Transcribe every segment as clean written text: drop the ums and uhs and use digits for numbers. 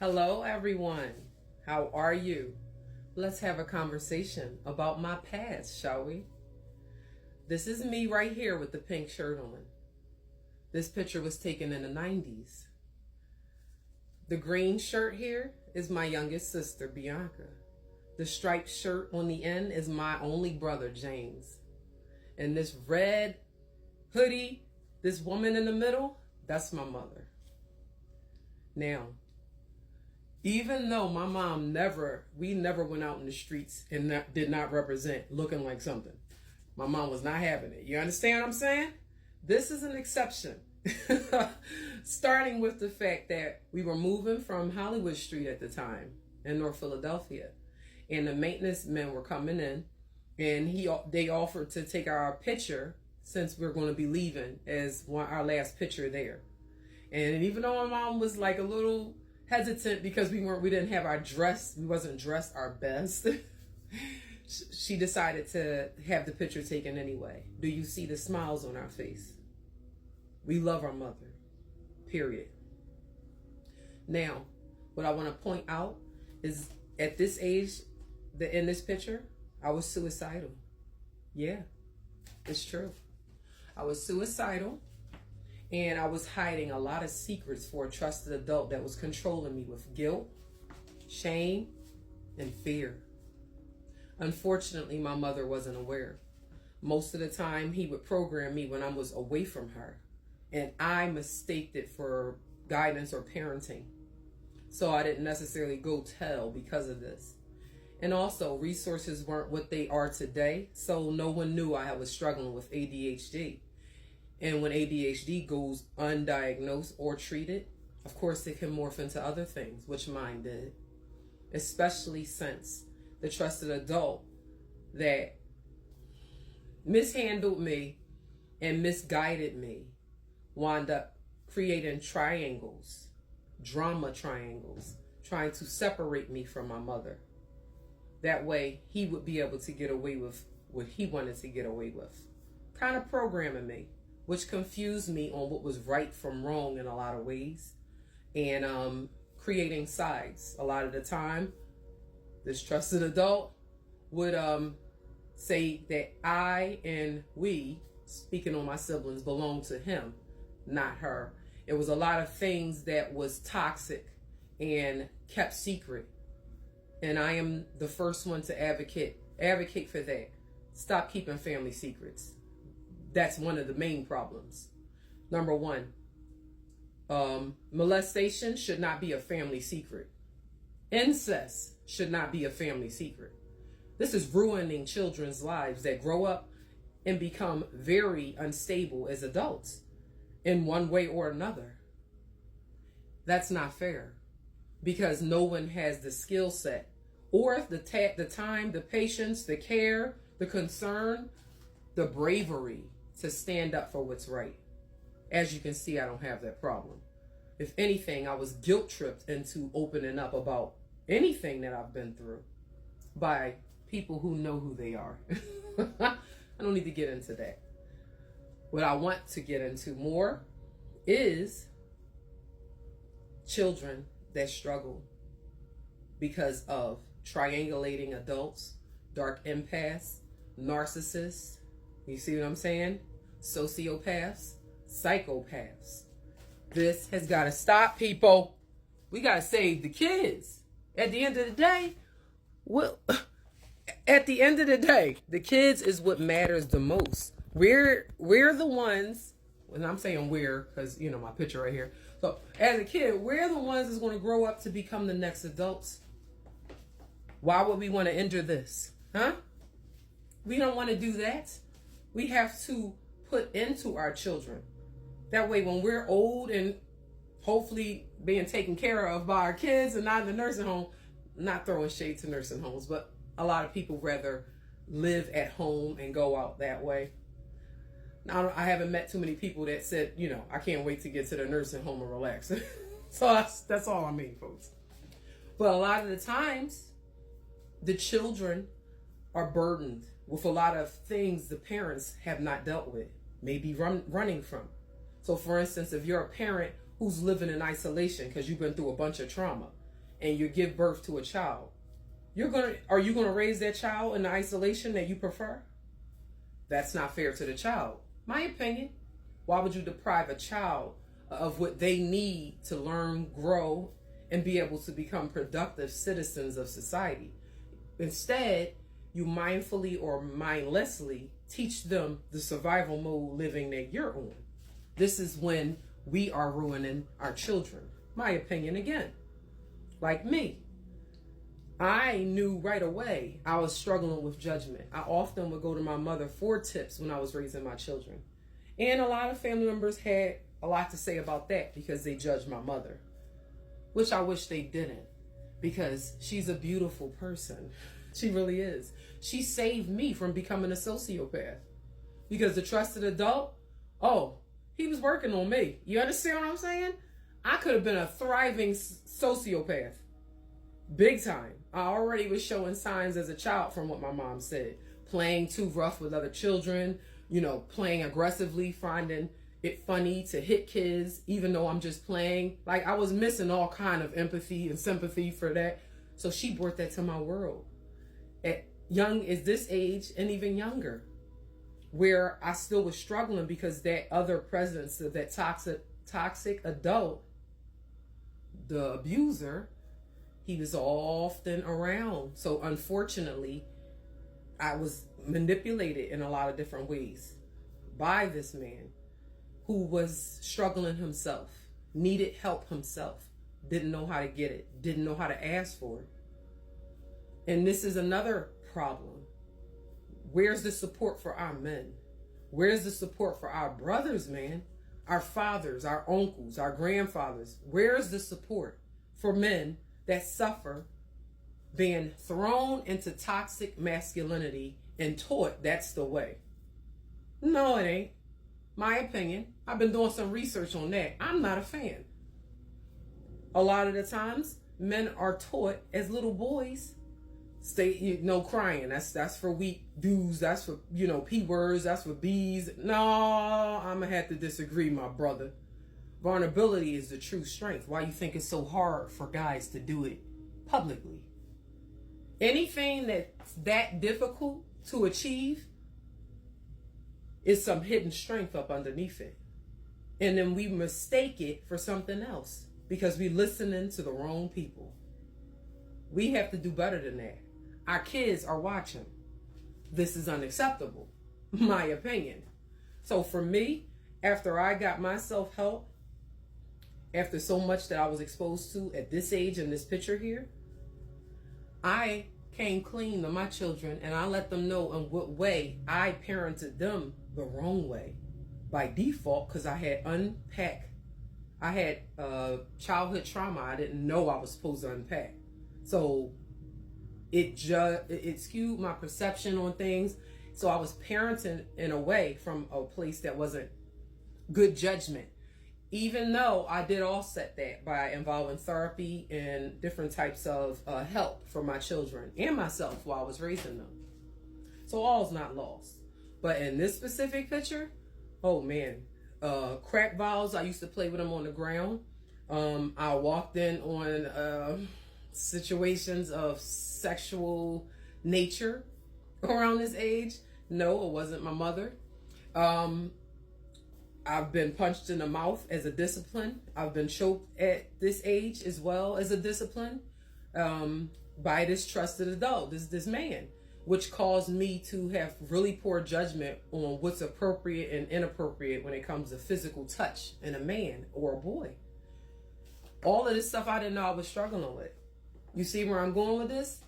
Hello, everyone. How are you? Let's have a conversation about my past, shall we? This is me right here with the pink shirt on. This picture was taken in the 90s. The green shirt here is my youngest sister, Bianca. The striped shirt on the end is my only brother, James. And this red hoodie, this woman in the middle, that's my mother. Now, even though my mom we never went out in the streets and did not represent looking like something. My mom was not having it. You understand what I'm saying? This is an exception. Starting with the fact that we were moving from Hollywood Street at the time in North Philadelphia. And the maintenance men were coming in and they offered to take our picture since we're going to be leaving as our last picture there. And even though my mom was like a little hesitant because we didn't have we wasn't dressed our best. She decided to have the picture taken anyway. Do you see the smiles on our face? We love our mother, period. Now, what I want to point out is at this age, in this picture, I was suicidal. Yeah, it's true. I was suicidal. And I was hiding a lot of secrets for a trusted adult that was controlling me with guilt, shame, and fear. Unfortunately, my mother wasn't aware. Most of the time, he would program me when I was away from her. And I mistaked it for guidance or parenting. So I didn't necessarily go tell because of this. And also, resources weren't what they are today. So no one knew I was struggling with ADHD. And when ADHD goes undiagnosed or treated, of course it can morph into other things, which mine did. Especially since the trusted adult that mishandled me and misguided me wound up creating triangles, drama triangles, trying to separate me from my mother. That way he would be able to get away with what he wanted to get away with. Kind of programming me, which confused me on what was right from wrong in a lot of ways, and creating sides. A lot of the time, this trusted adult would say that I and we, speaking on my siblings, belong to him, not her. It was a lot of things that was toxic and kept secret. And I am the first one to advocate for that. Stop keeping family secrets. That's one of the main problems. Number one, molestation should not be a family secret. Incest should not be a family secret. This is ruining children's lives that grow up and become very unstable as adults in one way or another. That's not fair because no one has the skill set or the time, the patience, the care, the concern, the bravery to stand up for what's right. As you can see, I don't have that problem. If anything, I was guilt tripped into opening up about anything that I've been through by people who know who they are. I don't need to get into that. What I want to get into more is children that struggle because of triangulating adults, dark empaths, narcissists. You see what I'm saying? Sociopaths, psychopaths. This has got to stop, people. We got to save the kids. At the end of the day, the kids is what matters the most. We're the ones, and I'm saying we're because, my picture right here. So as a kid, we're the ones that's going to grow up to become the next adults. Why would we want to enter this? Huh? We don't want to do that. We have to put into our children. That way, when we're old and hopefully being taken care of by our kids and not in the nursing home, not throwing shade to nursing homes, but a lot of people rather live at home and go out that way. Now, I haven't met too many people that said, I can't wait to get to the nursing home and relax. So that's all I mean, folks. But a lot of the times, the children are burdened with a lot of things the parents have not dealt with, maybe running from. So for instance, if you're a parent who's living in isolation because you've been through a bunch of trauma, and you give birth to a child, are you gonna raise that child in the isolation that you prefer? That's not fair to the child. My opinion. Why would you deprive a child of what they need to learn, grow, and be able to become productive citizens of society? Instead, you mindfully or mindlessly teach them the survival mode living that you're on. This is when we are ruining our children. My opinion again. Like me, I knew right away I was struggling with judgment. I often would go to my mother for tips when I was raising my children. And a lot of family members had a lot to say about that because they judged my mother, which I wish they didn't, because she's a beautiful person. She really is. She saved me from becoming a sociopath, because the trusted adult, oh, he was working on me. You understand what I'm saying? I could have been a thriving sociopath. Big time. I already was showing signs as a child from what my mom said. Playing too rough with other children, playing aggressively, finding it funny to hit kids, even though I'm just playing. Like, I was missing all kind of empathy and sympathy for that. So she brought that to my world at young as this age and even younger, where I still was struggling because that other presence of that toxic adult, the abuser, he was often around. So unfortunately, I was manipulated in a lot of different ways by this man who was struggling himself, needed help himself, didn't know how to get it, didn't know how to ask for it. And this is another problem. Where's the support for our men? Where's the support for our brothers, man? Our fathers, our uncles, our grandfathers. Where's the support for men that suffer being thrown into toxic masculinity and taught that's the way? No, it ain't. My opinion. I've been doing some research on that. I'm not a fan. A lot of the times, men are taught as little boys, crying. That's for weak dudes. That's for, P words. That's for B's. No, I'm gonna have to disagree, my brother. Vulnerability is the true strength. Why you think it's so hard for guys to do it publicly? Anything that's that difficult to achieve is some hidden strength up underneath it. And then we mistake it for something else because we listening to the wrong people. We have to do better than that. Our kids are watching. This is unacceptable, my opinion. So for me, after I got myself help, after so much that I was exposed to at this age in this picture here, I came clean to my children and I let them know in what way I parented them the wrong way by default, because I had childhood trauma I didn't know I was supposed to unpack. So it skewed my perception on things. So I was parenting in a way from a place that wasn't good judgment, even though I did offset that by involving therapy and different types of help for my children and myself while I was raising them. So all's not lost. But in this specific picture, oh man, crack vials, I used to play with them on the ground. I walked in on situations of sexual nature around this age. No, it wasn't my mother. I've been punched in the mouth as a discipline. I've been choked at this age as well as a discipline by this trusted adult, this man, which caused me to have really poor judgment on what's appropriate and inappropriate when it comes to physical touch in a man or a boy. All of this stuff I didn't know I was struggling with. You see where I'm going with this?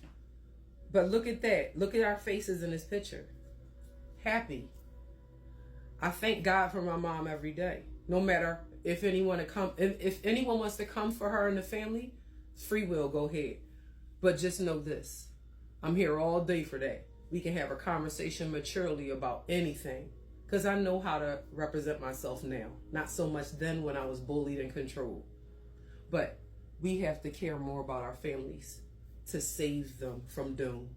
But look at that. Look at our faces in this picture. Happy. I thank God for my mom every day. No matter if anyone wants to come for her and the family, free will, go ahead. But just know this. I'm here all day for that. We can have a conversation maturely about anything, because I know how to represent myself now. Not so much then when I was bullied and controlled. But we have to care more about our families to save them from doom.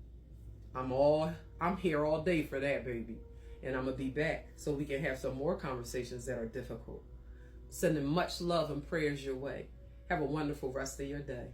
I'm here all day for that, baby. And I'm going to be back so we can have some more conversations that are difficult. Sending much love and prayers your way. Have a wonderful rest of your day.